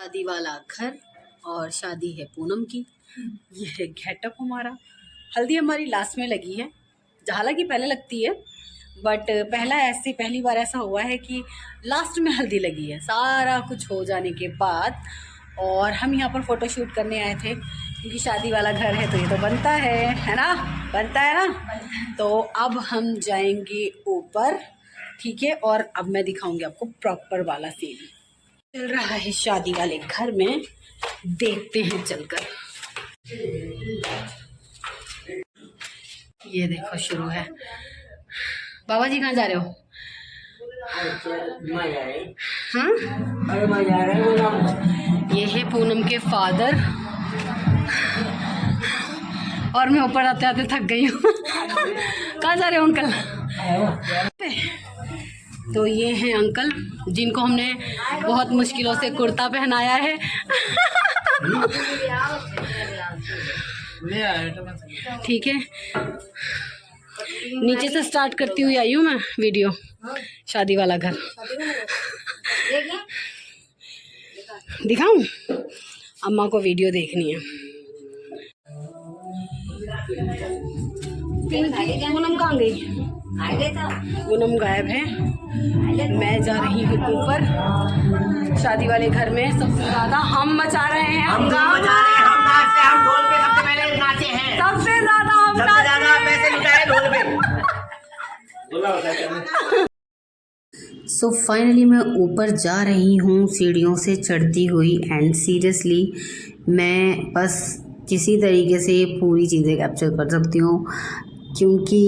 शादी वाला घर और शादी है पूनम की। ये है गेटअप हमारा। हल्दी हमारी लास्ट में लगी है, हालांकि पहले लगती है बट पहली बार ऐसा हुआ है कि लास्ट में हल्दी लगी है सारा कुछ हो जाने के बाद। और हम यहाँ पर फ़ोटो शूट करने आए थे क्योंकि शादी वाला घर है तो ये तो बनता है ना, बनता है ना। तो अब हम जाएंगे ऊपर, ठीक है। और अब मैं दिखाऊंगी आपको प्रॉपर वाला सीन चल रहा है शादी वाले घर में, देखते हैं चलकर। ये देखो शुरू है। बाबा जी कहाँ जा रहे हो? हाँ, ये है पूनम के फादर और मैं ऊपर आते आते थक गई हूँ। कहाँ जा रहे हो अंकल? तो ये हैं अंकल जिनको हमने बहुत मुश्किलों से कुर्ता पहनाया है। ठीक है, नीचे से स्टार्ट करती हुई आई हूँ मैं वीडियो। शादी वाला घर दिखाऊं? अम्मा को वीडियो देखनी है। पूनम कहाँ गई? पूनम गायब है। मैं जा रही हूँ ऊपर शादी वाले घर में। सबसे ज्यादा हम मचा रहे हैं, हम नाचते हैं, हम ढोल पे सबसे पहले नाचे हैं। सबसे ज्यादा हम पैसे लुटाए ढोल पे। सो फाइनली मैं ऊपर जा रही हूँ सीढ़ियों से चढ़ती हुई एंड सीरियसली मैं बस किसी तरीके से ये पूरी चीज़ें कैप्चर कर सकती हूँ क्योंकि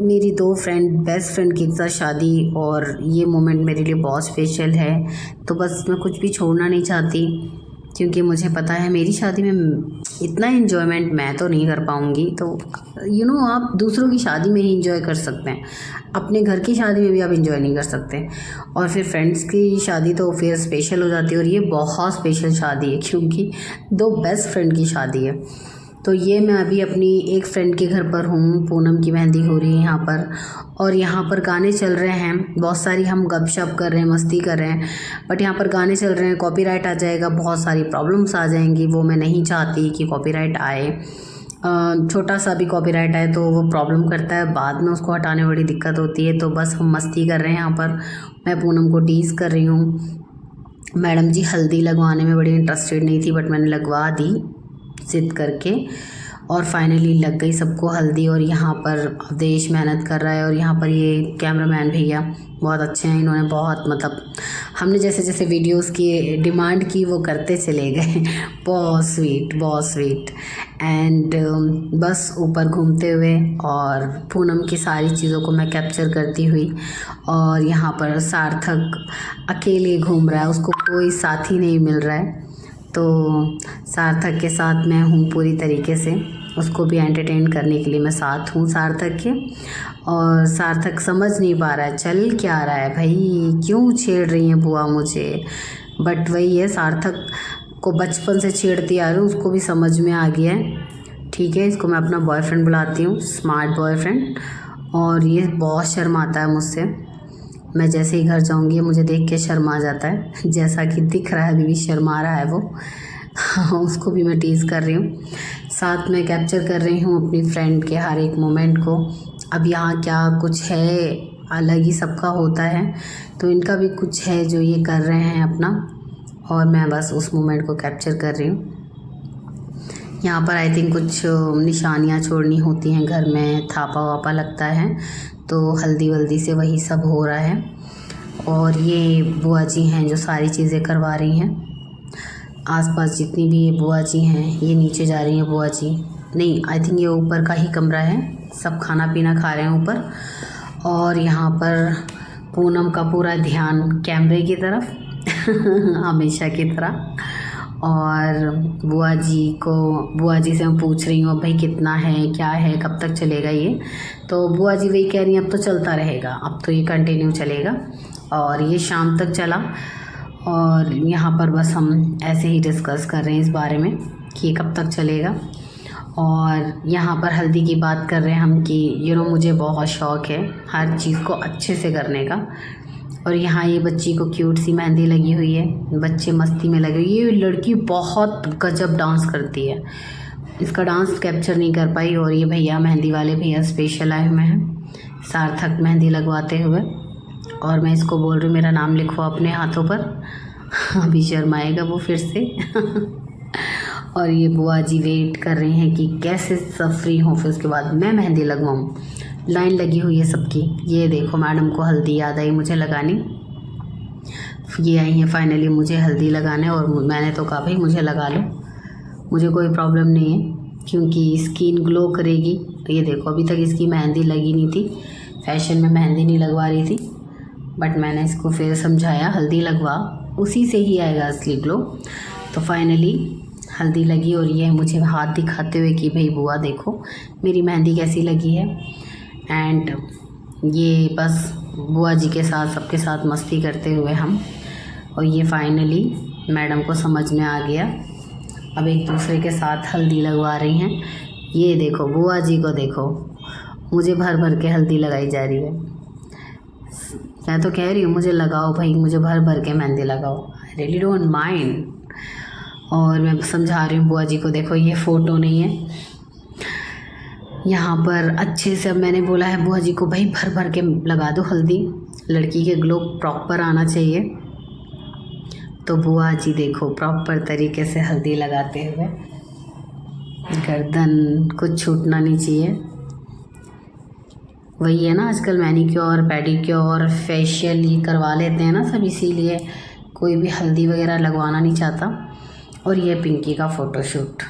मेरी दो बेस्ट फ्रेंड की एक साथ शादी और ये मोमेंट मेरे लिए बहुत स्पेशल है। तो बस मैं कुछ भी छोड़ना नहीं चाहती क्योंकि मुझे पता है मेरी शादी में इतना एंजॉयमेंट मैं तो नहीं कर पाऊँगी। तो आप दूसरों की शादी में ही एंजॉय कर सकते हैं, अपने घर की शादी में भी आप एंजॉय नहीं कर सकते। और फिर फ्रेंड्स की शादी तो फिर स्पेशल हो जाती है और ये बहुत स्पेशल शादी है क्योंकि दो बेस्ट फ्रेंड की शादी है। तो ये मैं अभी अपनी एक फ्रेंड के घर पर हूँ, पूनम की मेहंदी हो रही है यहाँ पर और यहाँ पर गाने चल रहे हैं बहुत सारी। हम गपशप कर रहे हैं, मस्ती कर रहे हैं बट यहाँ पर गाने चल रहे हैं। कॉपीराइट आ जाएगा, बहुत सारी प्रॉब्लम्स आ जाएंगी, वो मैं नहीं चाहती कि कॉपीराइट आए। छोटा सा भी कॉपीराइट आए तो वो प्रॉब्लम करता है, बाद में उसको हटाने में बड़ी दिक्कत होती है। तो बस हम मस्ती कर रहे हैं यहाँ पर। मैं पूनम को टीज़ कर रही हूँ। मैडम जी हल्दी लगवाने में बड़ी इंटरेस्टेड नहीं थी बट मैंने लगवा दी जिद करके और फाइनली लग गई सबको हल्दी। और यहाँ पर अवधेश मेहनत कर रहा है और यहाँ पर ये कैमरामैन भैया बहुत अच्छे हैं। इन्होंने बहुत हमने जैसे जैसे वीडियोस की डिमांड की वो करते चले गए। बहुत स्वीट एंड बस ऊपर घूमते हुए और पूनम की सारी चीज़ों को मैं कैप्चर करती हुई। और यहाँ पर सार्थक अकेले घूम रहा है, उसको कोई साथी नहीं मिल रहा है। तो सार्थक के साथ मैं हूँ पूरी तरीके से, उसको भी एंटरटेन करने के लिए मैं साथ हूँ सार्थक के। और सार्थक समझ नहीं पा रहा है चल क्या रहा है, भाई क्यों छेड़ रही हैं बुआ मुझे। बट वही है, सार्थक को बचपन से छेड़ती आ रही हूँ, उसको भी समझ में आ गया है। ठीक है, इसको मैं अपना बॉयफ्रेंड बुलाती हूँ, स्मार्ट बॉयफ्रेंड। और ये बहुत शर्माता है मुझसे। मैं जैसे ही घर जाऊंगी मुझे देख के शर्मा जाता है, जैसा कि दिख रहा है अभी भी शर्मा रहा है वो। उसको भी मैं टीज़ कर रही हूँ, साथ में कैप्चर कर रही हूँ अपनी फ्रेंड के हर एक मोमेंट को। अब यहाँ क्या कुछ है, अलग ही सबका होता है, तो इनका भी कुछ है जो ये कर रहे हैं अपना और मैं बस उस मोमेंट को कैप्चर कर रही हूँ। यहाँ पर आई थिंक कुछ निशानियाँ छोड़नी होती हैं घर में, थापा वापा लगता है तो हल्दी वल्दी से वही सब हो रहा है। और ये बुआ जी हैं जो सारी चीज़ें करवा रही हैं। आसपास जितनी भी ये बुआ जी हैं, ये नीचे जा रही हैं बुआ जी, नहीं आई थिंक ये ऊपर का ही कमरा है, सब खाना पीना खा रहे हैं ऊपर। और यहाँ पर पूनम का पूरा ध्यान कैमरे की तरफ हमेशा की तरह। और बुआ जी से मैं पूछ रही हूँ भाई कितना है, क्या है, कब तक चलेगा ये। तो बुआ जी वही कह रही हैं अब तो चलता रहेगा, अब तो ये कंटिन्यू चलेगा। और ये शाम तक चला और यहाँ पर बस हम ऐसे ही डिस्कस कर रहे हैं इस बारे में कि ये कब तक चलेगा। और यहाँ पर हल्दी की बात कर रहे हैं हम कि मुझे बहुत शौक़ है हर चीज़ को अच्छे से करने का। और यहाँ ये बच्ची को क्यूट सी मेहंदी लगी हुई है, बच्चे मस्ती में लगे। ये लड़की बहुत गजब डांस करती है, इसका डांस कैप्चर नहीं कर पाई। और ये भैया मेहंदी वाले भैया स्पेशल आए हुए हैं सार्थक मेहंदी लगवाते हुए, और मैं इसको बोल रही हूँ मेरा नाम लिखो अपने हाथों पर। अभी शर्माएगा वो फिर से। और ये बुआ जी वेट कर रहे हैं कि कैसे सब फ्री हों, फिर उसके बाद मैं मेहंदी लगवाऊँ। लाइन लगी हुई है सबकी। ये देखो मैडम को हल्दी याद आई मुझे लगानी, ये आई हैं फाइनली मुझे हल्दी लगाने। और मैंने तो कहा भाई मुझे लगा लो, मुझे कोई प्रॉब्लम नहीं है क्योंकि स्किन ग्लो करेगी। ये देखो अभी तक इसकी मेहंदी लगी नहीं थी, फैशन में मेहंदी नहीं लगवा रही थी, बट मैंने इसको फिर समझाया हल्दी लगवा, उसी से ही आएगा असली ग्लो। तो फाइनली हल्दी लगी और ये मुझे हाथ दिखाते हुए कि भाई बुआ देखो मेरी मेहंदी कैसी लगी है। एंड ये बस बुआ जी के साथ सबके साथ मस्ती करते हुए हम, और ये फाइनली मैडम को समझ में आ गया, अब एक दूसरे के साथ हल्दी लगवा रही हैं। ये देखो बुआ जी को देखो, मुझे भर भर के हल्दी लगाई जा रही है। मैं तो कह रही हूँ मुझे लगाओ भाई, मुझे भर भर के मेहंदी लगाओ, आई रियली डोंट माइंड। और मैं समझा रही हूँ बुआ जी को, देखो ये फ़ोटो नहीं है यहाँ पर अच्छे से। अब मैंने बोला है बुआ जी को भाई भर भर के लगा दो हल्दी, लड़की के ग्लो प्रॉपर आना चाहिए। तो बुआ जी देखो प्रॉपर तरीके से हल्दी लगाते हुए, गर्दन कुछ छूटना नहीं चाहिए। वही है ना, आजकल मैनिक्योर पेडिक्योर फेशियल ये करवा लेते हैं ना सब, इसीलिए कोई भी हल्दी वगैरह लगवाना नहीं चाहता। और ये पिंकी का photoshoot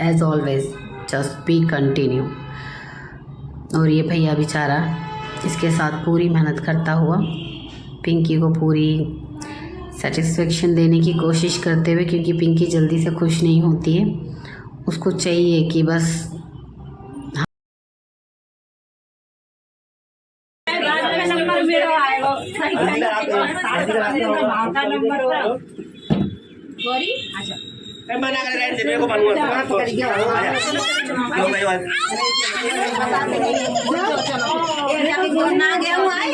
as always, just be continue. और ये भैया बेचारा इसके साथ पूरी मेहनत करता हुआ पिंकी को पूरी सेटिस्फेक्शन देने की कोशिश करते हुए, क्योंकि पिंकी जल्दी से खुश नहीं होती है, उसको चाहिए कि बस मना कर रहे थे मेरे को मालूम है तो कर दिया लो भाई वाल ना गेहूं आए,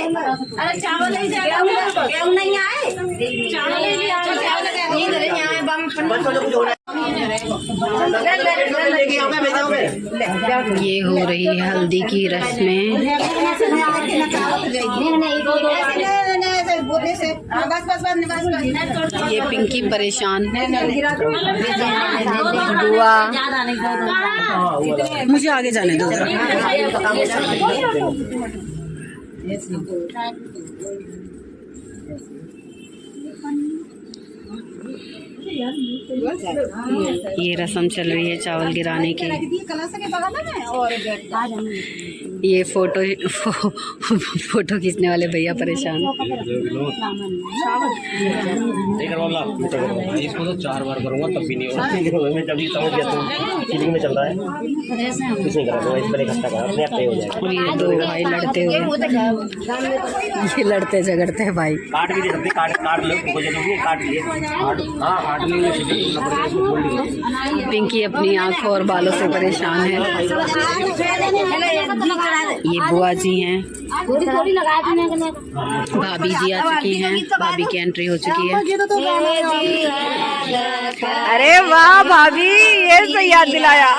अरे चावल ले जाएगा, गेहूं नहीं आए, चावल ले आए, चावल नहीं आए, बच्चों को कुछ हो रहा है। ये हो रही है हल्दी की रस्में। ये पिंकी परेशान, बुआ मुझे आगे जाने दो। ये रस्म चल रही है चावल गिराने की। ये फोटो खींचने वाले भैया परेशान। इसको तो 4 बार करूंगा तब भी नहीं होगा। मैं जब भी समझ गया तो फीलिंग में चल रहा है, कुछ नहीं करा इस पर इकट्ठा करा अपने आप हो जाएगा। और ये दो भाई लड़ते हुए, ये लड़ते झगड़ते हैं भाई। काट भी दे सकते, काट लो, काट लिए। हाँ काट लिए। पिंकी अपनी आंखों और बालों से परेशान है। ये बुआ जी हैं, भाभी जी आ चुकी हैं, भाभी की एंट्री हो चुकी है। अरे वाह भाभी, ये तो याद दिलाया।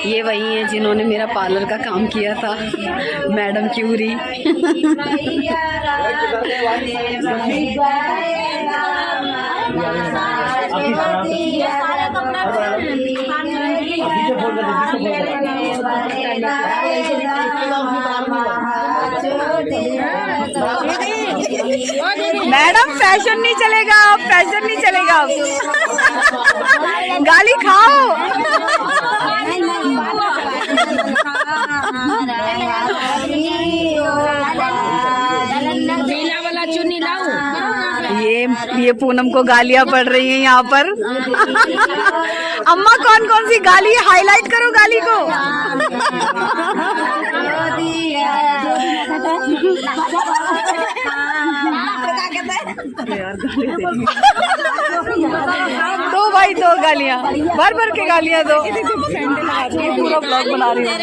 ये वही हैं जिन्होंने मेरा पार्लर का काम किया था, मैडम क्यूरी। मैडम फैशन नहीं चलेगा, फैशन नहीं चलेगा, गाली खाओ। ये पूनम को गालियां पड़ रही हैं यहाँ पर। अम्मा कौन कौन सी गाली है, हाईलाइट करो गाली को। दो भाई दो गालियां, भर भर के गालियां दो। पूरा ब्लॉग बना रही हूँ।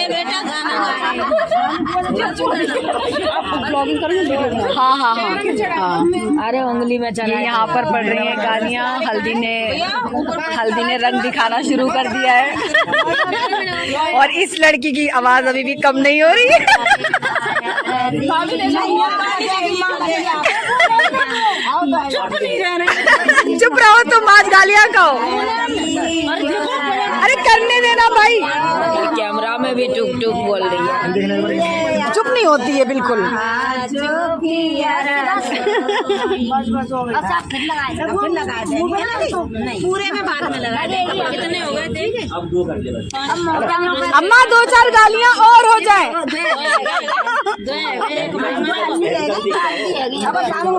ब्लॉगिंग करोगे? हाँ हाँ हाँ हाँ। अरे उंगली में चला। यहाँ पर पड़ रही हैं गालियां। हल्दी ने रंग दिखाना शुरू कर दिया है। और इस लड़की की आवाज अभी भी कम नहीं हो रही है। चुप रहो तुम, आज गालियां खाओ। अरे करने देना भाई। कैमरा में भी टुक टुक बोल रही है, चुप नहीं होती है बिल्कुल। पूरे में बाद में लगा देंगे। कितने हो गए देंगे? अब 2 कर दिया। अम्मा 2-4 गालियां और हो जाए।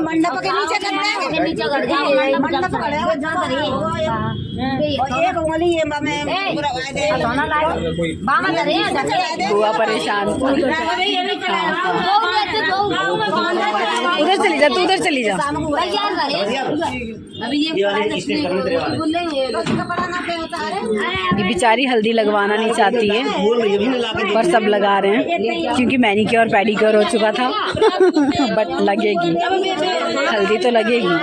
मंडप के नीचे कर देंगे, नीचे कर देंगे। मंडप बुआ परेशान। उधर चली जा, तू उधर चली जा। ये बेचारी हल्दी लगवाना नहीं चाहती है, पर सब लगा रहे हैं क्योंकि मैनीक्योर और पेडिक्योर हो चुका था। बट लगेगी, हल्दी तो लगेगी।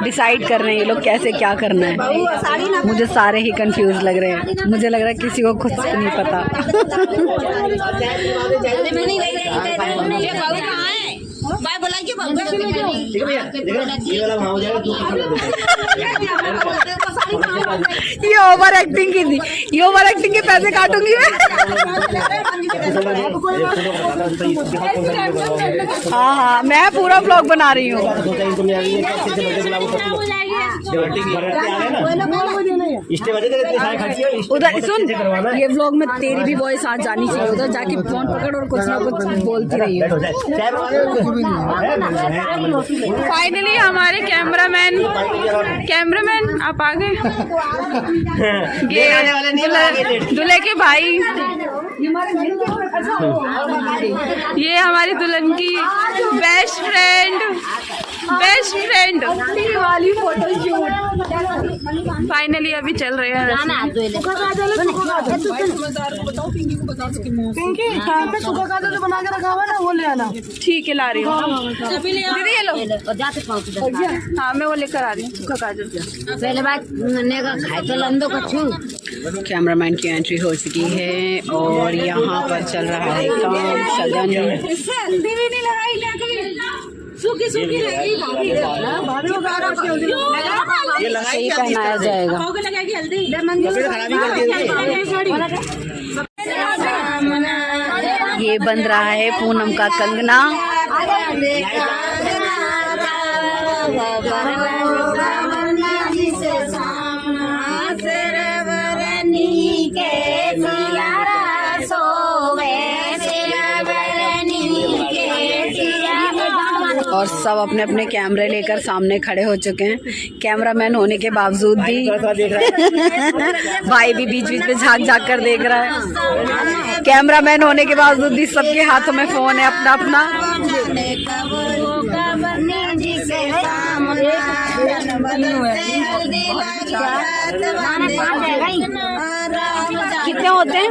डिसाइड कर रहे हैं ये लोग कैसे क्या करना है। मुझे सारे ही कंफ्यूज लग रहे हैं। मुझे लग रहा है किसी को कुछ नहीं पता। ये ओवर एक्टिंग की थी, ये ओवर एक्टिंग के पैसे काटूंगी मैं। हाँ हाँ, मैं पूरा ब्लॉग बना रही हूँ। उधर सुन, ये व्लॉग में तेरी भी वॉइस आज जानी चाहिए। उधर जाके फोन पकड़ और कुछ ना कुछ बोलती रही है। फाइनली हमारे कैमरामैन आप आ गए। दूल्हे के भाई, ये हमारी दुल्हन की बेस्ट फ्रेंड वाली फोटो शूट फाइनली अभी चल रहे हैं। बना के रखा हुआ ना, वो ले आना। ठीक है, ला रही हूँ। दीदी ये लो। हाँ मैं वो लेकर आ रही हूँ। पहले बात खाए तो लंदो कछु। कैमरामैन की एंट्री हो चुकी है और यहाँ पर चल रहा है काम सजन। सूखी सही पहनाया जाएगा। ये बन रहा है पूनम का कंगना। और सब अपने अपने कैमरे लेकर सामने खड़े हो चुके हैं। कैमरामैन होने के बावजूद भी भाई भी बीच बीच में झांक झांक कर देख रहा है। कैमरामैन होने के बावजूद भी सबके हाथों में फोन है अपना अपना। कितने होते हैं?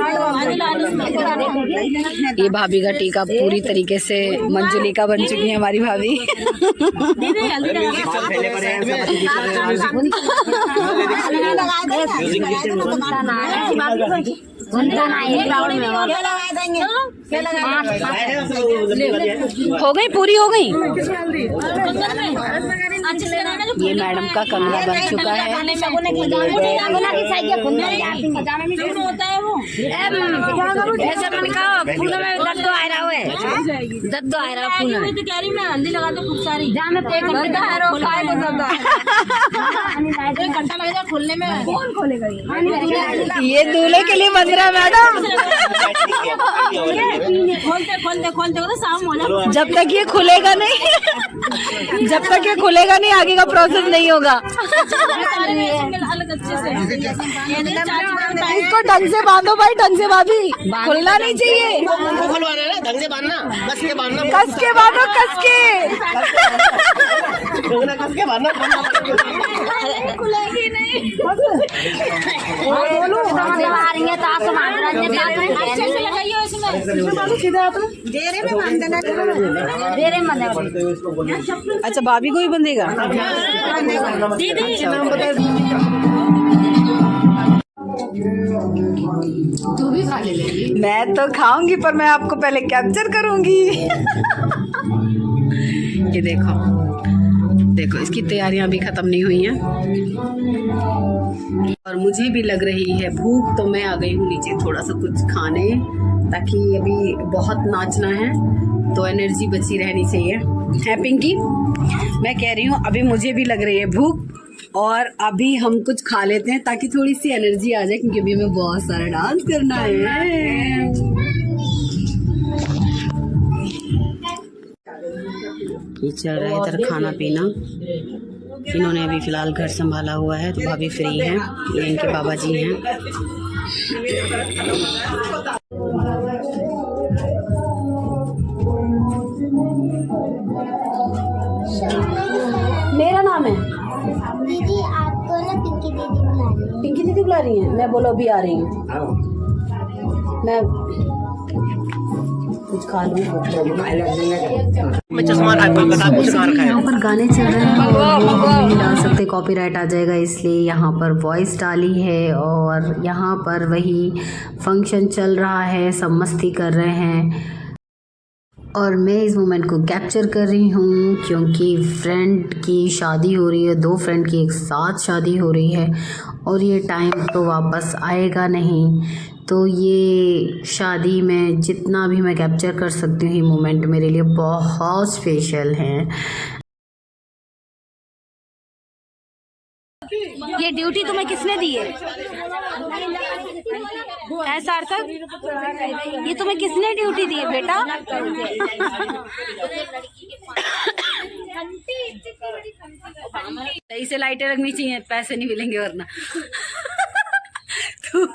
ये भाभी का टीका पूरी तरीके से मंजुलिका बन चुकी है हमारी भाभी। हो गई, पूरी हो गई। ये मैडम का कंगना बन चुका है। ऐसे मन का फूल में दर्द आ रहा है, दर्द आ रहा फूल में। तो कह रही मैं हल्दी लगा दो खूब सारी, जहाँ मैं एक घंटा है रो काय को दर्द एक घंटा लगेगा खोलने में। कौन खोलेगा ये दूल्हे के लिए बन रहा मैडम। खोलते खोलते खोलते तो शाम हो जाए। जब तक ये खुलेगा नहीं, जब तक ये खुलेगा नहीं आगे का प्रोसेस नहीं होगा। अलग अच्छे से इसको ढंग से बांधो भाई, ढंग से भाभी, खुलना नहीं चाहिए। खुलवा रहे हैं ढंग से बांधना, कस के बांधना, कस के बांधो, कस के। कस के बांधना। खुलेगी नहीं। अच्छे से लगाइए इसमें। डेरे में बांध देना, डेरे में बांधना। अच्छा भाभी को ही बंधेगा। दीदी तू भी खा ले। मैं तो खाऊंगी पर मैं आपको पहले कैप्चर करूंगी। ये देखो देखो, इसकी तैयारियां भी खत्म नहीं हुई हैं और मुझे भी लग रही है भूख, तो मैं आ गई हूँ नीचे थोड़ा सा कुछ खाने, ताकि अभी बहुत नाचना है तो एनर्जी बची रहनी चाहिए। है पिंकी, मैं कह रही हूँ अभी मुझे भी लग रही है भूख और अभी हम कुछ खा लेते हैं ताकि थोड़ी सी एनर्जी आ जाए, क्योंकि अभी हमें बहुत सारा डांस करना है। ये चल रहा है इधर खाना पीना। इन्होंने अभी फिलहाल घर संभाला हुआ है तो भाभी फ्री हैं, ये इनके बाबा जी हैं। मेरा नाम है दीदी, आपको ना पिंकी दीदी बुला रही है। पिंकी दीदी बुला रही हैं। मैं बोलो अभी आ रही हूँ। मैं कुछ खा लूँ। मैं चश्मा रखा कोई बता कुछ कहाँ रखा है। यहाँ पर गाने चल रहे हैं और वो हम नहीं डाल सकते, कॉपीराइट आ जाएगा, इसलिए यहाँ पर वॉइस डाली है। और यहाँ पर वही फंक्शन चल रहा है, सब मस्ती कर रहे हैं और मैं इस मोमेंट को कैप्चर कर रही हूँ क्योंकि फ्रेंड की शादी हो रही है, 2 फ्रेंड की एक साथ शादी हो रही है और ये टाइम तो वापस आएगा नहीं। तो ये शादी में जितना भी मैं कैप्चर कर सकती हूँ, ये मोमेंट मेरे लिए बहुत स्पेशल है। ये ड्यूटी तुम्हें किसने दी है? ऐसा सार्थक, ये तुम्हें किसने ड्यूटी दी है बेटा? सही से लाइटें रखनी चाहिए, पैसे नहीं मिलेंगे वरना। तो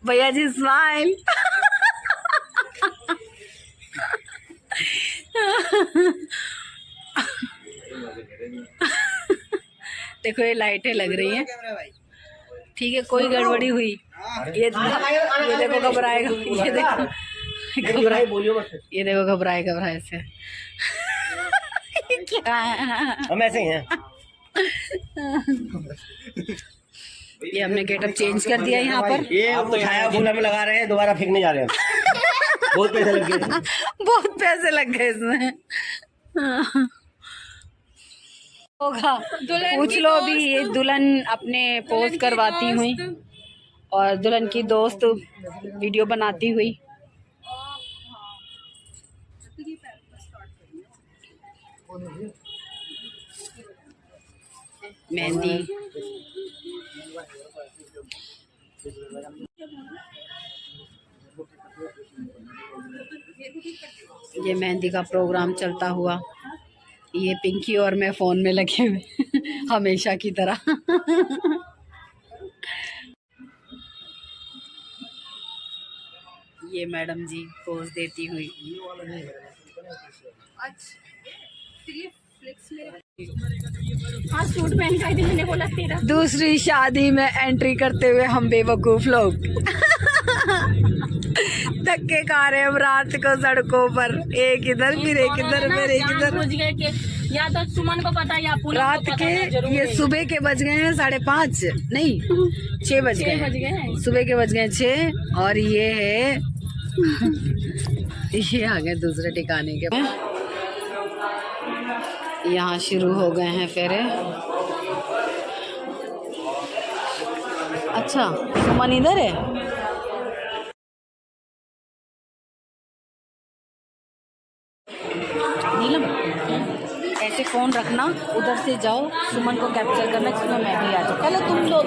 भैया जी स्माइल। देखो ये लाइटें लग रही हैं, ठीक है, कोई गड़बड़ी हुई ये देखो घबराएगा, ये देखो घबराए, ये देखो घबराए घबराए से। क्या हम ऐसे ही हैं। ये हमने गेटअप चेंज कर दिया यहाँ पर। ये अब तो छाया फूल हमें लगा रहे हैं, दोबारा फेंकने जा रहे हैं। बहुत पैसे लग गए, बहुत पैसे लग गए इसमें। होगा पूछ लो अभी। ये दुल्हन अपने पोज करवाती हुई और दुल्हन की दोस्त वीडियो बनाती हुई। मेहंदी ये मेहंदी का प्रोग्राम चलता हुआ, ये पिंकी और मैं फोन में लगे हुए हमेशा की तरह। ये मैडम जी पोज देती हुई। सूट पहन के आई थी, मैंने बोला तेरा। दूसरी शादी में एंट्री करते हुए हम बेवकूफ लोग धक्के खा रहे हैं रात को सड़कों पर, एक इधर फिर एक इधर फिर एक इधर। या तो सुमन को पता या रात के ये सुबह के बज गए हैं 5:30, नहीं 6 बज गए हैं, सुबह के बज गए 6 और ये है ये आ गए दूसरे ठिकाने के। यहाँ शुरू हो गए हैं फेरे। अच्छा सुमन इधर है। नीलम ऐसे फ़ोन रखना, उधर से जाओ, सुमन को कैप्चर करना, जिसमें मैं भी आ जाऊँ। पहले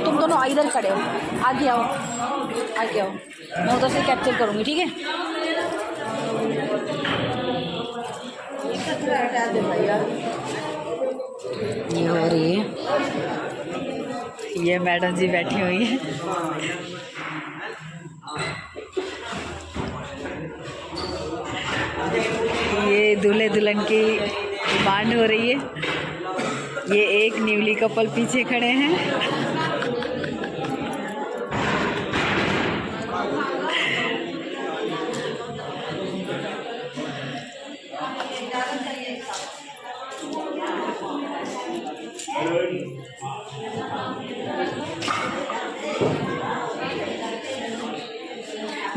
तुम दोनों इधर खड़े हो, आगे आओ, आगे आओ, मैं उधर से कैप्चर करूँगी, ठीक है। ये हो रही है, ये मैडम जी बैठी हुई है। ये दूल्हे दुल्हन की डिमांड हो रही है। ये एक न्यूली कपल पीछे खड़े हैं।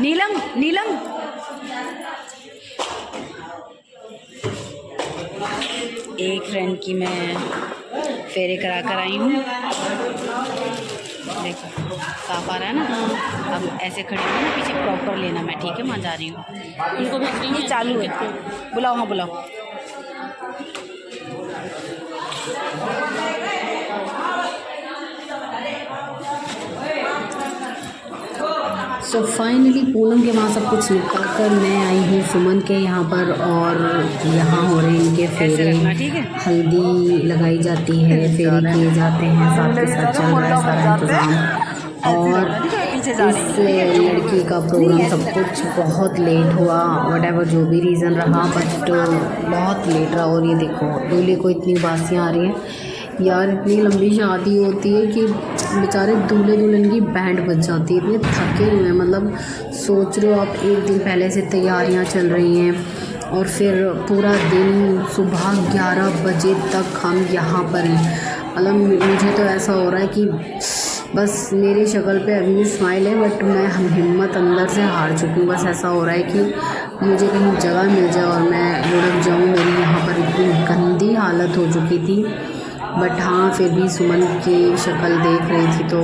नीलम नीलम एक फ्रेंड की मैं फेरे करा कर आई हूँ। देखो साफ आ रहा है ना। अब ऐसे खड़े हो ना, पीछे प्रॉपर लेना मैं, ठीक है। वहाँ जा रही हूँ, उनको भी चालू है, बुलाओ, हाँ बुलाओ। सो फाइनली पूनम के वहाँ सब कुछ निपटा कर मैं आई हूँ सुमन के यहाँ पर, और यहाँ हो रहे हैं इनके फेरे, हल्दी लगाई जाती है, फेरे किए जाते हैं, साथ के साथ चल रहा है सारा इंतज़ाम। और इस लड़की का प्रोग्राम सब कुछ बहुत लेट हुआ, वटेवर जो भी रीज़न रहा, बट बहुत लेट रहा। और ये देखो दूल्हे को इतनी बासियाँ आ रही हैं यार, इतनी लंबी शादी होती है कि बेचारे दूल्हे दुल्हन की बैंड बज जाती है, इतने थके हुए हैं। मतलब सोच रहे हो आप, एक दिन पहले से तैयारियां चल रही हैं और फिर पूरा दिन सुबह 11 बजे तक हम यहाँ पर हैं। मतलब मुझे तो ऐसा हो रहा है कि बस मेरी शक्ल पे अभी भी स्माइल है, बट मैं हिम्मत अंदर से हार चुकी हूँ। बस ऐसा हो रहा है कि मुझे कहीं जगह मिल जाए और मैं लुढ़क जाऊँ। मेरी यहाँ पर इतनी गंदी हालत हो चुकी थी, बट हाँ फिर भी सुमन की शक्ल देख रही थी तो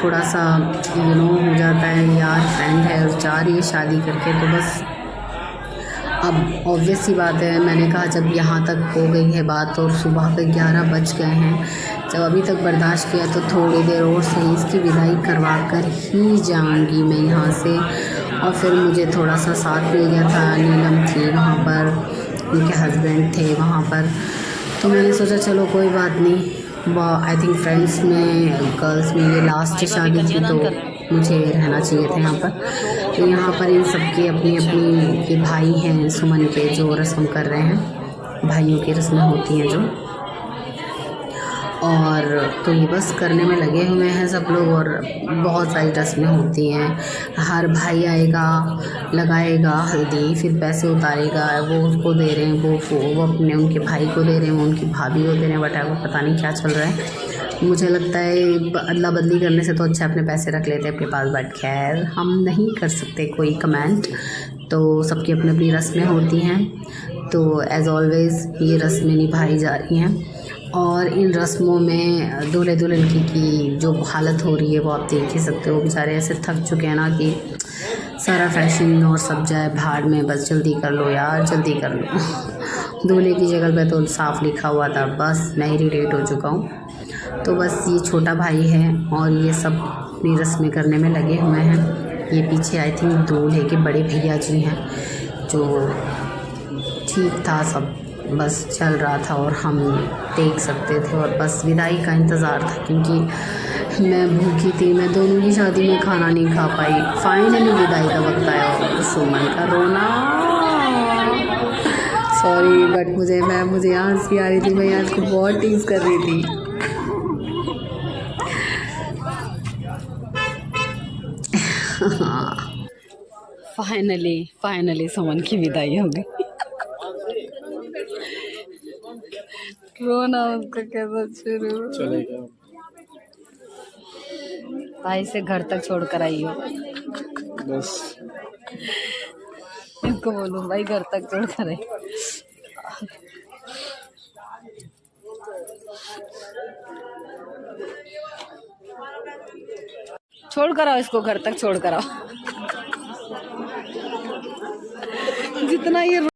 थोड़ा सा हो जाता है यार, फ्रेंड है और जा रही है शादी करके, तो बस अब ऑब्वियस सी बात है। मैंने कहा जब यहाँ तक हो गई है बात और सुबह के 11 बज गए हैं, जब अभी तक बर्दाश्त किया तो थोड़ी देर और सही इसकी विदाई करवा कर ही जाऊँगी मैं यहाँ से। और फिर मुझे थोड़ा सा साथ मिल गया था, नीलम थी वहाँ पर, उनके हस्बैंड थे वहाँ पर, तो मैंने सोचा चलो कोई बात नहीं। आई थिंक फ्रेंड्स में, गर्ल्स में ये लास्ट शादी थी तो मुझे रहना चाहिए था यहाँ पर। तो यहाँ पर इन सबके अपनी अपनी के भाई हैं सुमन के, जो रस्म कर रहे हैं, भाइयों की रस्में होती हैं जो, और तो ये बस करने में लगे हुए हैं सब लोग। और बहुत सारी रस्में होती हैं, हर भाई आएगा, लगाएगा हल्दी, फिर पैसे उतारेगा, वो उसको दे रहे हैं, वो अपने उनके भाई को दे रहे हैं, वो उनकी भाभी को दे रहे हैं, वटावर पता नहीं क्या चल रहा है। मुझे लगता है अदला बदली करने से तो अच्छा अपने पैसे रख लेते अपने पास, बट खैर हम नहीं कर सकते कोई कमेंट। तो सबकी अपनी अपनी रस्में होती हैं, तो एज़ ऑलवेज़ ये रस्में निभाई जा रही हैं। और इन रस्मों में दूल्हे दुल्हन की जो हालत हो रही है वो आप देख ही सकते हो। बेचारे ऐसे थक चुके हैं ना कि सारा फैशन और सब जाए भाड़ में, बस जल्दी कर लो यार, जल्दी कर लो। दूल्हे की जगह पे तो साफ लिखा हुआ था बस मैं ही रिलेट हो चुका हूँ। तो बस ये छोटा भाई है और ये सब अपनी रस्में करने में लगे हुए हैं। ये पीछे आई थिंक दूल्हे के बड़े भैया जी हैं, जो ठीक था सब, बस चल रहा था और हम देख सकते थे। और बस विदाई का इंतज़ार था, क्योंकि मैं भूखी थी, मैं दोनों की शादी में खाना नहीं खा पाई। फाइनली विदाई का वक्त आया और सुमन का रोना, सॉरी बट मुझे हंसी आ रही थी, मैं आज को बहुत टीज़ कर रही थी। फाइनली सुमन की विदाई हो गई। रोना उसका कैसा शुरू चलेगा। भाई से घर तक छोड़ कर आई हो, बस इनको बोलूं भाई घर तक छोड़ कर आई। छोड़ कर आओ इसको, घर तक छोड़ कर आओ। जितना ये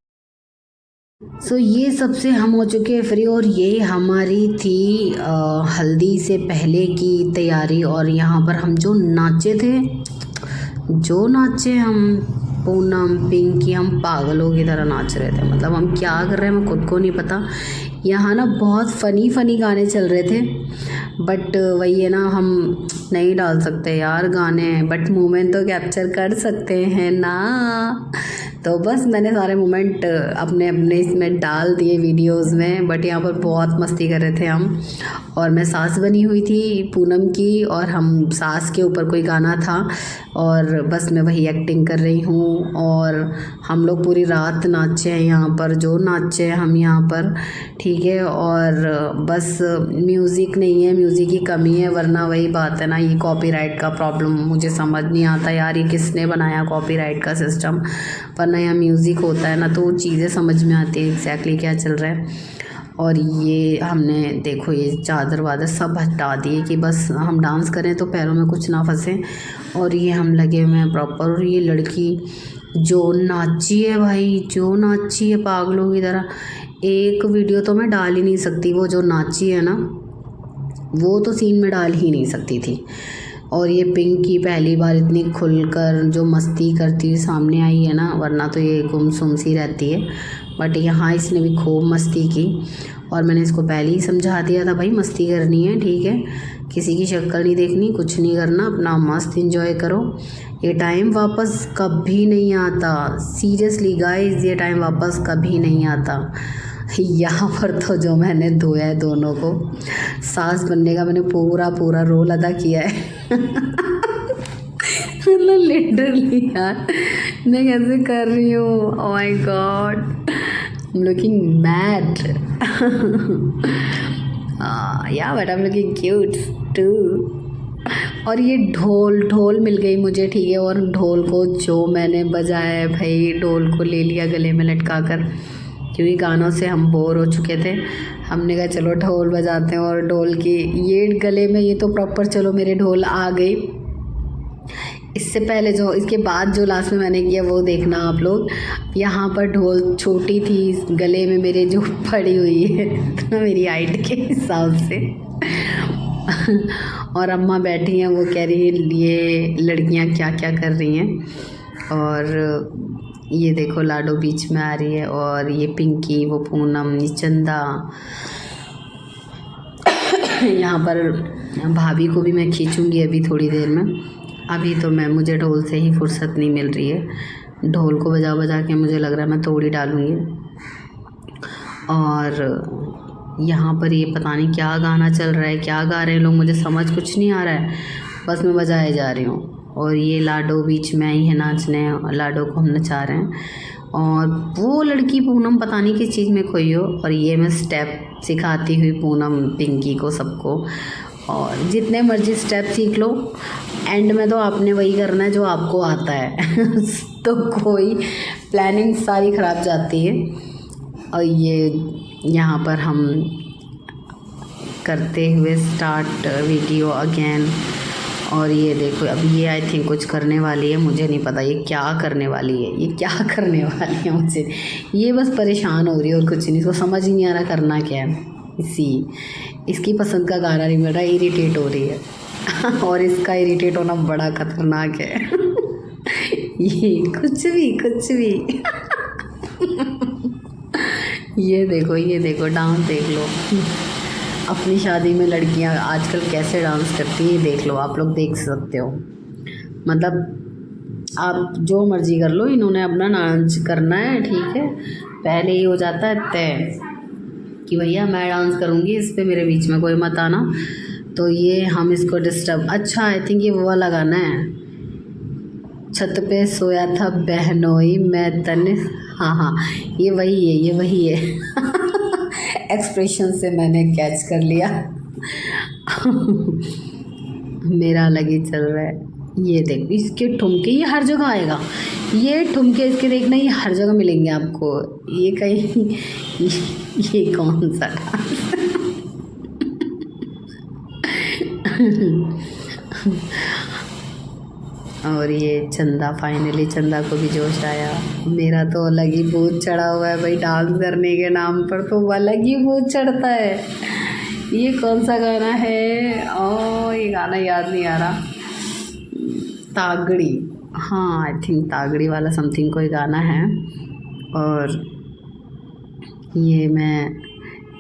सो ये सबसे हम हो चुके हैं फ्री और ये हमारी थी हल्दी से पहले की तैयारी। और यहाँ पर हम जो नाचे हम पूनम पिंकी, हम पागलों की तरह नाच रहे थे। मतलब हम क्या कर रहे हैं हमें खुद को नहीं पता। यहाँ ना बहुत फ़नी गाने चल रहे थे, बट वही है ना, हम नहीं डाल सकते यार गाने, बट मोमेंट तो कैप्चर कर सकते हैं ना। तो बस मैंने सारे मोमेंट अपने इसमें डाल दिए वीडियोस में। बट यहाँ पर बहुत मस्ती कर रहे थे हम, और मैं सास बनी हुई थी पूनम की, और हम सास के ऊपर कोई गाना था और बस मैं वही एक्टिंग कर रही हूँ। और हम लोग पूरी रात नाचे हैं यहाँ पर, जो नाचे हैं हम यहाँ पर, ठीक है। और बस म्यूज़िक नहीं है, म्यूज़िक की कमी है, वरना वही बात है ना, ये कॉपीराइट का प्रॉब्लम मुझे समझ नहीं आता यार, ये किसने बनाया कॉपीराइट का सिस्टम। वरना यहाँ म्यूज़िक होता है ना तो वो चीज़ें समझ में आती है एग्जैक्टली क्या चल रहा है। और ये हमने देखो ये चादर वादर सब हटा दिए कि बस हम डांस करें तो पैरों में कुछ ना फंसे। और ये हम लगे हुए हैं प्रॉपर। और ये लड़की जो नाची है भाई, जो नाची है पागलों की तरह, एक वीडियो तो मैं डाल ही नहीं सकती, वो जो नाची है ना वो तो सीन में डाल ही नहीं सकती थी। और ये पिंकी पहली बार इतनी खुलकर जो मस्ती करती हुई सामने आई है ना, वरना तो ये गुमसुम सी रहती है। बट यहाँ इसने भी खूब मस्ती की, और मैंने इसको पहले ही समझा दिया था भाई मस्ती करनी है, ठीक है, किसी की शक्ल नहीं देखनी, कुछ नहीं करना, अपना मस्त एंजॉय करो। ये टाइम वापस कभी नहीं आता, सीरियसली गाइस, ये टाइम वापस कभी नहीं आता। यहाँ पर तो जो मैंने धोया है दोनों को, सास बनने का मैंने पूरा रोल अदा किया है। मतलब लिटरली यार मैं कैसे कर रही हूँ, oh my god, I am looking mad. Yeah but I am looking cute too. और ये ढोल मिल गई मुझे, ठीक है। और ढोल को जो मैंने बजाया है भाई, ढोल को ले लिया गले में लटका कर, क्योंकि गानों से हम बोर हो चुके थे। हमने कहा चलो ढोल बजाते हैं। और ढोल की ये गले में, ये तो प्रॉपर चलो मेरे ढोल आ गई। इससे पहले जो, इसके बाद जो लास्ट में मैंने किया वो देखना आप लोग। यहाँ पर ढोल छोटी थी गले में मेरे जो पड़ी हुई है तो मेरी हाइट के हिसाब से। और अम्मा बैठी हैं, वो कह रही है ये लड़कियाँ क्या क्या कर रही हैं। और ये देखो लाडो बीच में आ रही है, और ये पिंकी, वो पूनम, चंदा। यहाँ पर भाभी को भी मैं खींचूंगी अभी थोड़ी देर में। अभी तो मुझे ढोल से ही फुर्सत नहीं मिल रही है। ढोल को बजा के मुझे लग रहा है मैं तोड़ ही डालूँगी। और यहाँ पर ये पता नहीं क्या गाना चल रहा है, क्या गा रहे हैं लोग, मुझे समझ कुछ नहीं आ रहा है, बस मैं बजाए जा रही हूँ। और ये लाडो बीच में आई है नाचने, लाडो को हम नचा रहे हैं। और वो लड़की पूनम पता नहीं किस चीज़ में खोई हो, और ये मैं स्टेप सिखाती हुई पूनम पिंकी को सबको। और जितने मर्जी स्टेप सीख लो, एंड में तो आपने वही करना है जो आपको आता है। तो कोई प्लानिंग सारी ख़राब जाती है। और ये यहाँ पर हम करते हुए स्टार्ट वीडियो अगेन। और ये देखो अब ये आई थिंक कुछ करने वाली है, मुझे नहीं पता ये क्या करने वाली है, ये क्या करने वाली है मुझे, ये बस परेशान हो रही है और कुछ नहीं, इसको समझ ही नहीं आ रहा करना क्या है। इसकी पसंद का गाना नहीं मिल रहा, इरिटेट हो रही है। और इसका इरिटेट होना बड़ा खतरनाक है। ये कुछ भी। ये देखो डांस देख लो। अपनी शादी में लड़कियां आजकल कैसे डांस करती हैं देख लो, आप लोग देख सकते हो। मतलब आप जो मर्ज़ी कर लो, इन्होंने अपना डांस करना है, ठीक है। पहले ही हो जाता है तय कि भैया मैं डांस करूँगी, इस पर मेरे बीच में कोई मत आना। तो ये हम इसको डिस्टर्ब, अच्छा आई थिंक ये वो वाला गाना है, छत पे सोया था बहनोई मैं तने, हाँ ये वही है। एक्सप्रेशन से मैंने कैच कर लिया। मेरा अलग ही चल रहा है। ये देख इसके ठुमके, ये हर जगह आएगा, ये ठुमके इसके देखना, ये हर जगह मिलेंगे आपको। ये कहीं ये कौन सा और ये चंदा, फाइनली चंदा को भी जोश आया। मेरा तो अलग ही भूत चढ़ा हुआ है भाई, डांस करने के नाम पर तो अलग ही भूत चढ़ता है। ये कौन सा गाना है? ये गाना याद नहीं आ रहा। तागड़ी, हाँ आई थिंक तागड़ी वाला समथिंग कोई गाना है। और ये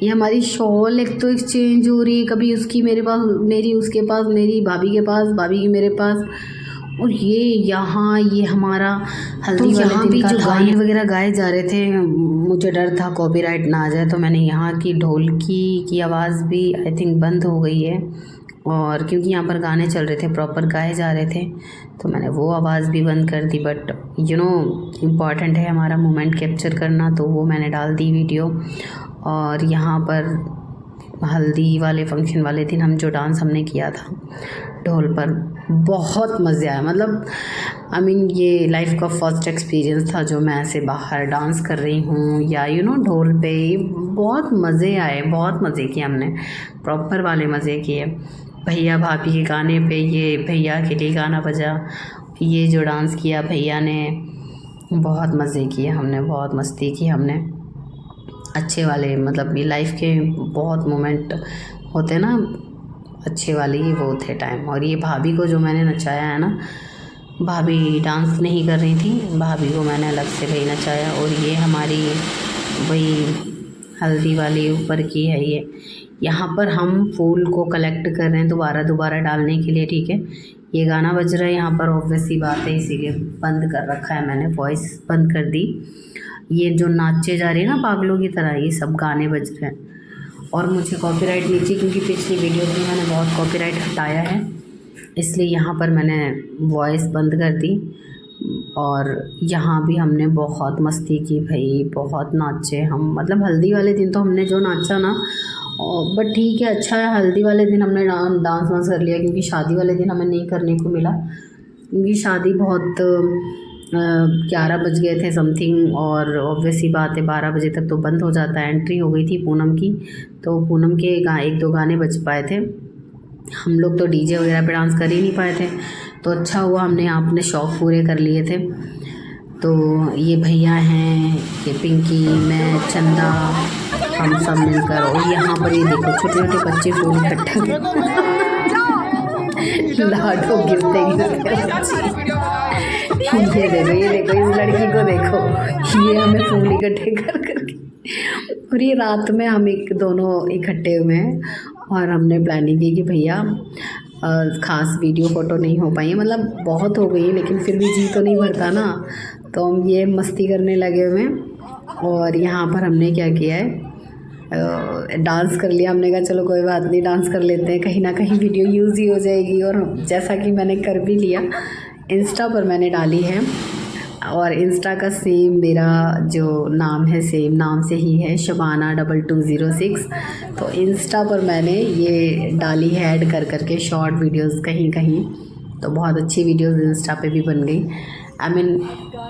हमारी शॉल एक तो एक्सचेंज हो रही है, कभी उसकी मेरे पास, मेरी उसके पास, मेरी भाभी के पास, भाभी की मेरे पास। और ये हमारा हल्दी वाले दिन का जो गाने वगैरह गाए जा रहे थे, मुझे डर था कॉपीराइट ना आ जाए, तो मैंने यहाँ की ढोलकी की आवाज़ भी आई थिंक बंद हो गई है। और क्योंकि यहाँ पर गाने चल रहे थे, प्रॉपर गाए जा रहे थे, तो मैंने वो आवाज़ भी बंद कर दी। बट इम्पॉर्टेंट है हमारा मोमेंट कैप्चर करना, तो वो मैंने डाल दी वीडियो। और यहाँ पर हल्दी वाले फंक्शन वाले दिन हम जो डांस हमने किया था ढोल पर, बहुत मज़े आया। मतलब ये लाइफ का फर्स्ट एक्सपीरियंस था जो मैं ऐसे बाहर डांस कर रही हूँ या ढोल पे। बहुत मज़े आए, बहुत मज़े किए हमने, प्रॉपर वाले मज़े किए। भैया भाभी के गाने पे ये भैया के लिए गाना बजा, ये जो डांस किया भैया ने, बहुत मज़े किए हमने, बहुत मस्ती की हमने। अच्छे वाले, मतलब ये लाइफ के बहुत मोमेंट होते ना अच्छे वाले, ये वो थे टाइम। और ये भाभी को जो मैंने नचाया है ना, भाभी डांस नहीं कर रही थी, भाभी को मैंने अलग से भाई नचाया। और ये हमारी वही हल्दी वाली ऊपर की है। ये यहाँ पर हम फूल को कलेक्ट कर रहे हैं दोबारा डालने के लिए, ठीक है। ये गाना बज रहा है यहाँ पर, ऑब्वियस सी बात है, इसीलिए बंद कर रखा है मैंने, वॉइस बंद कर दी। ये जो नाचे जा रही है ना पागलों की तरह, ये सब गाने बज रहे हैं। और मुझे कॉपीराइट नहीं चाहिए, क्योंकि पिछली वीडियो में मैंने बहुत कॉपीराइट हटाया है, इसलिए यहाँ पर मैंने वॉइस बंद कर दी। और यहाँ भी हमने बहुत मस्ती की भाई, बहुत नाचे हम। मतलब हल्दी वाले दिन तो हमने जो नाचा ना, बट ठीक है, अच्छा है, हल्दी वाले दिन हमने डांस वांस कर लिया, क्योंकि शादी वाले दिन हमें नहीं करने को मिला, क्योंकि शादी बहुत 11 बज गए थे समथिंग। और ऑब्वियस ही बात है 12 बजे तक तो बंद हो जाता है। एंट्री हो गई थी पूनम की, तो पूनम के 1-2 गाने बज पाए थे। हम लोग तो डीजे वगैरह पे डांस कर ही नहीं पाए थे, तो अच्छा हुआ हमने अपने शौक़ पूरे कर लिए थे। तो ये भैया हैं, ये पिंकी, मैं, चंदा, हम सब मिलकर। और यहाँ पर ये देखो छोटे छोटे बच्चे फूल इकट्ठा लाडो गिरते ये देखो इस लड़की को देखो, ये हमें फूल इकट्ठे कर करके। और ये रात में हम दोनों इकट्ठे हुए हैं, और हमने प्लानिंग की कि भैया ख़ास वीडियो फ़ोटो नहीं हो पाई है, मतलब बहुत हो गई, लेकिन फिर भी जी तो नहीं भरता ना, तो हम ये मस्ती करने लगे हुए हैं। और यहाँ पर हमने क्या किया है, डांस कर लिया। हमने कहा चलो कोई बात नहीं, डांस कर लेते हैं, कहीं ना कहीं वीडियो यूज़ ही हो जाएगी। और जैसा कि मैंने कर भी लिया, इंस्टा पर मैंने डाली है। और इंस्टा का सेम मेरा जो नाम है, सेम नाम से ही है, शबाना 2206। तो इंस्टा पर मैंने ये डाली है ऐड कर करके शॉर्ट वीडियोस कहीं कहीं, तो बहुत अच्छी वीडियोस इंस्टा पे भी बन गई।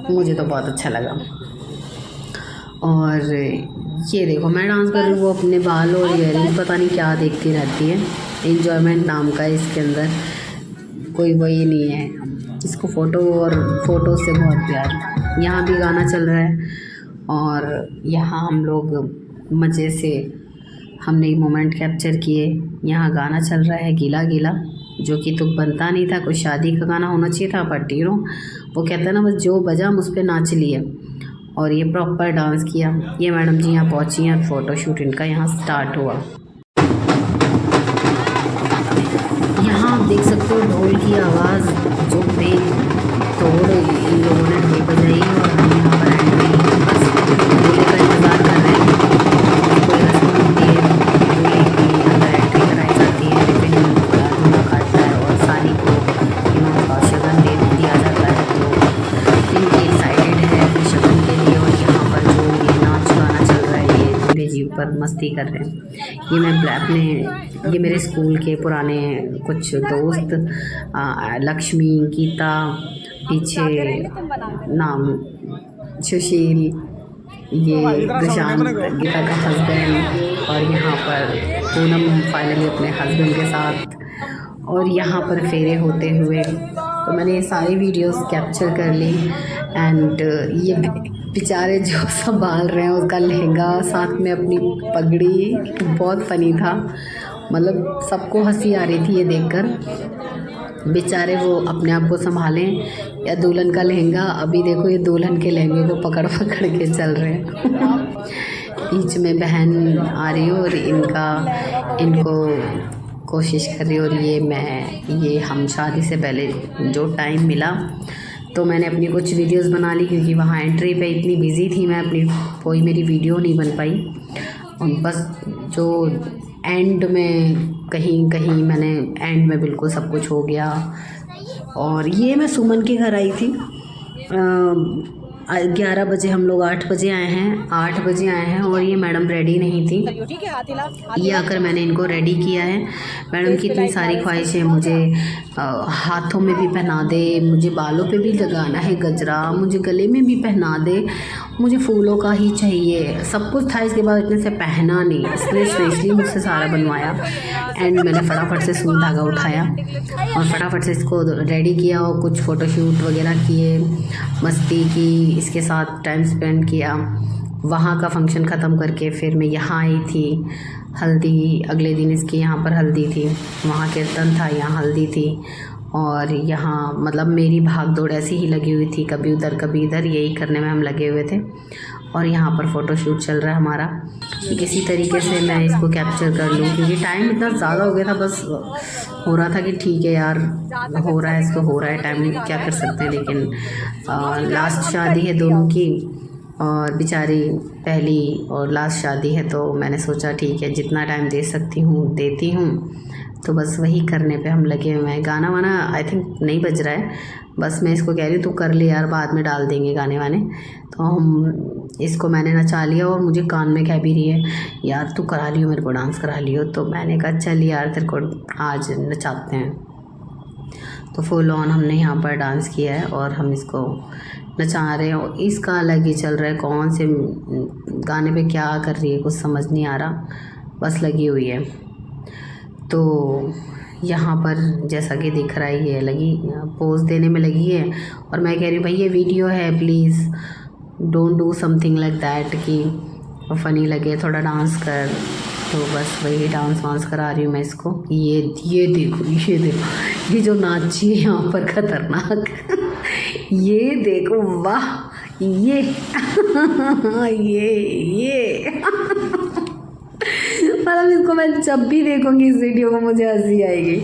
मुझे तो बहुत अच्छा लगा। और ये देखो मैं डांस कर रही हूँ, वो अपने बाल और ईयरिंग पता नहीं क्या देखती रहती है। एन्जॉयमेंट नाम का इसके अंदर कोई वही नहीं है, इसको फ़ोटो से बहुत प्यार। यहाँ भी गाना चल रहा है, और यहाँ हम लोग मज़े से हमने मोमेंट कैप्चर किए। यहाँ गाना चल रहा है गीला गीला, जो कि तो बनता नहीं था, कोई शादी का गाना होना चाहिए था, बट वो कहता है ना, बस जो बजा हम उस पर नाच लिए। और ये प्रॉपर डांस किया। ये मैडम जी यहाँ पहुँची हैं, फ़ोटोशूट इनका यहाँ स्टार्ट हुआ। यहाँ आप देख सकते हो ढोल की आवाज़ जो पे तोड़ इन लोगों ने ढोल बजाई। और हम यहाँ पर एंट्री बस ढोले का इंतज़ार कर रहे हैं। कोई रस्म होती है, ढोले की अंदर एंट्री कराई जाती है, फिर ढोला काटता है और सारी को शगन दे दिया जाता है। तो इनकी एक्साइटेड है शगन के लिए। और यहाँ पर जो ये नाच गाना चल रहा है, ये दूल्हे जी ऊपर मस्ती कर रहे हैं। ये मेरे स्कूल के पुराने कुछ दोस्त, लक्ष्मी, गीता, पीछे नाम सुशील, ये प्रशांत गीता का हस्बैंड, और यहाँ पर पूनम फाइनली अपने हस्बैंड के साथ। और यहाँ पर फेरे होते हुए तो मैंने ये सारी वीडियोस कैप्चर कर ली। एंड ये बेचारे जो संभाल रहे हैं उसका लहंगा साथ में अपनी पगड़ी, बहुत फ़नी था। मतलब सबको हंसी आ रही थी ये देखकर। बेचारे वो अपने आप को संभालें या दुल्हन का लहंगा। अभी देखो ये दुल्हन के लहंगे को पकड़ पकड़ के चल रहे हैं। बीच में बहन आ रही हो और इनको कोशिश कर रही हो। और ये हम शादी से पहले जो टाइम मिला तो मैंने अपनी कुछ वीडियोस बना ली, क्योंकि वहाँ एंट्री पे इतनी बिज़ी थी मैं, अपनी कोई मेरी वीडियो नहीं बन पाई। और बस जो एंड में कहीं मैंने एंड में बिल्कुल सब कुछ हो गया। और ये मैं सुमन के घर आई थी 11 बजे, हम लोग 8 बजे आए हैं और ये मैडम रेडी नहीं थी। ये आकर मैंने इनको रेडी किया है। मैडम की इतनी सारी ख्वाहिश है, मुझे हाथों में भी पहना दे, मुझे बालों पे भी लगाना है गजरा, मुझे गले में भी पहना दे, मुझे फूलों का ही चाहिए। सब कुछ था, इसके बाद इतने से पहना नहीं, इसने स्पेशली मुझसे सारा बनवाया। एंड मैंने फटाफट से सुई धागा उठाया और फटाफट से इसको रेडी किया और कुछ फ़ोटोशूट वगैरह किए, मस्ती की, इसके साथ टाइम स्पेंड किया। वहाँ का फंक्शन ख़त्म करके फिर मैं यहाँ आई थी। हल्दी अगले दिन इसकी यहाँ पर हल्दी थी, वहाँ कीर्तन था, यहाँ हल्दी थी। और यहाँ मतलब मेरी भाग दौड़ ऐसी ही लगी हुई थी, कभी उधर कभी इधर, यही करने में हम लगे हुए थे। और यहाँ पर फ़ोटोशूट चल रहा है हमारा। किसी तरीके से मैं इसको कैप्चर कर लूँ, क्योंकि टाइम इतना ज़्यादा हो गया था। बस हो रहा था कि ठीक है यार, हो रहा है इसको, हो रहा है, टाइम क्या कर सकते हैं। लेकिन लास्ट शादी है दोनों की और बेचारी पहली और लास्ट शादी है, तो मैंने सोचा ठीक है जितना टाइम दे सकती हूँ देती हूँ। तो बस वही करने पे हम लगे हुए हैं। गाना वाना आई थिंक नहीं बज रहा है, बस मैं इसको कह रही हूँ तू कर ले यार, बाद में डाल देंगे गाने वाने। तो हम इसको मैंने नचा लिया और मुझे कान में कह भी रही है यार तू करा लियो, मेरे को डांस करा लियो। तो मैंने कहा चल यार तेरे को आज नचाते हैं। तो फुल ऑन हमने यहाँ पर डांस किया है और हम इसको नचा रहे हैं। और इसका अलग ही चल रहा है, कौन से गाने पे क्या कर रही है कुछ समझ नहीं आ रहा, बस लगी हुई है। तो यहाँ पर जैसा कि दिख रहा है ये लगी पोज देने में लगी है। और मैं कह रही हूँ भाई ये वीडियो है, please don't do something like that कि फ़नी लगे, थोड़ा डांस कर। तो बस वही डांस वांस करा रही हूँ मैं इसको। ये देखो ये जो नाची है यहाँ पर खतरनाक ये देखो, वाह ये मतलब इसको मैं जब भी देखूँगी इस वीडियो को मुझे हंसी आएगी।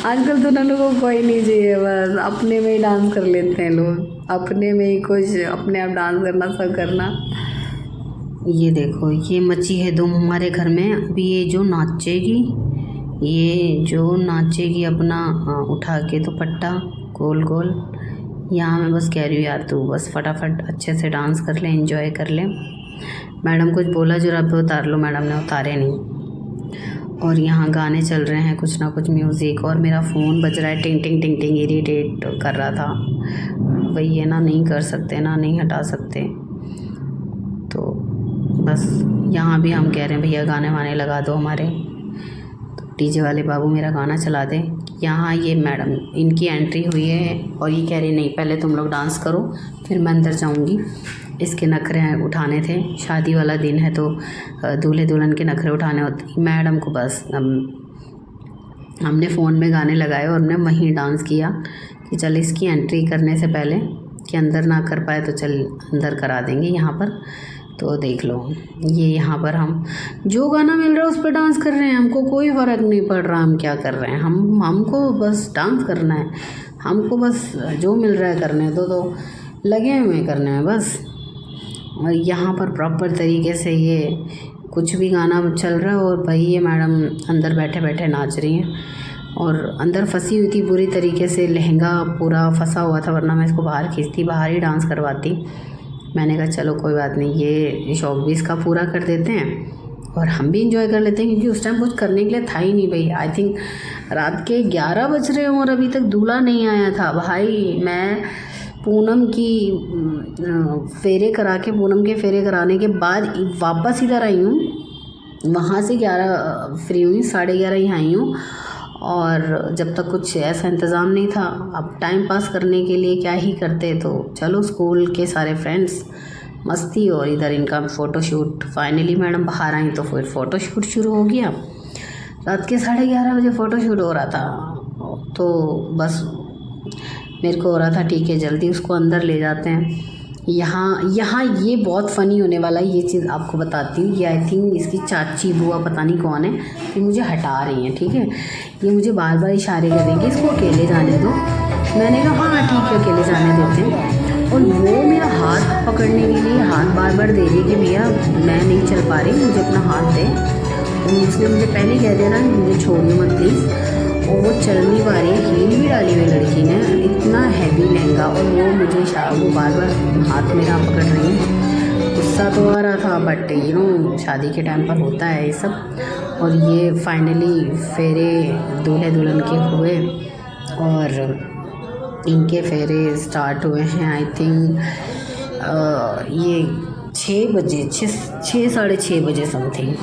आजकल तो ना लोगों को कोई नहीं चाहिए, बस अपने में ही डांस कर लेते हैं लोग, अपने में ही कुछ अपने आप डांस करना सब करना। ये देखो ये मची है धूम हमारे घर में। अभी ये जो नाचेगी अपना उठा के दुपट्टा गोल गोल, यहाँ मैं बस कह रही हूँ यार तू बस फटाफट अच्छे से डांस कर ले, एंजॉय कर ले। मैडम कुछ बोला जरा पे उतार लो, मैडम ने उतारे नहीं। और यहाँ गाने चल रहे हैं कुछ ना कुछ म्यूज़िक, और मेरा फ़ोन बज रहा है टिंग टिंग टिंग टिंग, इरिटेट कर रहा था। वही है ना, नहीं कर सकते ना, नहीं हटा सकते। तो बस यहाँ भी हम कह रहे हैं भैया गाने वाने लगा दो हमारे, तो डीजे वाले बाबू मेरा गाना चला दे। यहाँ ये मैडम इनकी एंट्री हुई है और ये कह रही नहीं पहले तुम लोग डांस करो फिर मैं अंदर जाऊँगी। इसके नखरे उठाने थे, शादी वाला दिन है तो दूल्हे दुल्हन के नखरे उठाने होते। मैडम को बस हमने फ़ोन में गाने लगाए और हमने वहीं डांस किया कि चल इसकी एंट्री करने से पहले कि अंदर ना कर पाए तो चल अंदर करा देंगे यहाँ पर। तो देख लो ये यहाँ पर हम जो गाना मिल रहा है उस पर डांस कर रहे हैं, हमको कोई फ़र्क नहीं पड़ रहा हम क्या कर रहे हैं। हमको बस डांस करना है, हमको बस जो मिल रहा है करने दो, तो लगे हुए करने में बस। और यहाँ पर प्रॉपर तरीके से ये कुछ भी गाना चल रहा है और भाई ये मैडम अंदर बैठे बैठे नाच रही हैं और अंदर फंसी हुई थी पूरी तरीके से, लहंगा पूरा फंसा हुआ था, वरना मैं इसको बाहर खींचती, बाहर ही डांस करवाती। मैंने कहा चलो कोई बात नहीं, ये शौक भी इसका पूरा कर देते हैं और हम भी इंजॉय कर लेते हैं, क्योंकि उस टाइम कुछ करने के लिए था ही नहीं भाई। आई थिंक रात के 11 बज रहे हों और अभी तक दूल्हा नहीं आया था भाई। मैं पूनम की फेरे करा के, पूनम के फेरे कराने के बाद वापस इधर आई हूँ, वहाँ से 11 फ्री हुई, 11:30 ही आई हूँ और जब तक कुछ ऐसा इंतज़ाम नहीं था, अब टाइम पास करने के लिए क्या ही करते, तो चलो स्कूल के सारे फ्रेंड्स मस्ती और इधर इनका फ़ोटोशूट। फाइनली मैडम बाहर आई तो फिर फ़ोटोशूट शुरू हो गया। रात के 11:30 बजे फ़ोटोशूट हो रहा था, तो बस मेरे को हो रहा था ठीक है जल्दी उसको अंदर ले जाते हैं। यहाँ ये बहुत फ़नी होने वाला है, ये चीज़ आपको बताती हूँ। ये आई थिंक इसकी चाची बुआ पता नहीं कौन है, ये मुझे हटा रही हैं, ठीक है। ये मुझे बार बार इशारे कर रही हैं कि इसको अकेले जाने दो। मैंने कहा हाँ ठीक है अकेले जाने देते हैं, और वो मेरा हाथ पकड़ने के लिए हाथ बार बार दे रही कि भैया मैं नहीं चल पा रही, मुझे अपना हाथ दे। और उसने मुझे पहले कह दिया ना मुझे छोड़िए मत प्लीज़, और वो चल नहीं पा रही है। हील भी डाली हुई लड़की ने, इतना हैवी लहंगा, और वो मुझे वो बार बार हाथ मेरा पकड़ रही है। गुस्सा तो आ रहा था, बट शादी के टाइम पर होता है ये सब। और ये फाइनली फेरे दूल्हे दुल्हन के हुए, और इनके फेरे स्टार्ट हुए हैं आई थिंक ये 6 बजे 6 साढ़े 6 बजे समथिंग।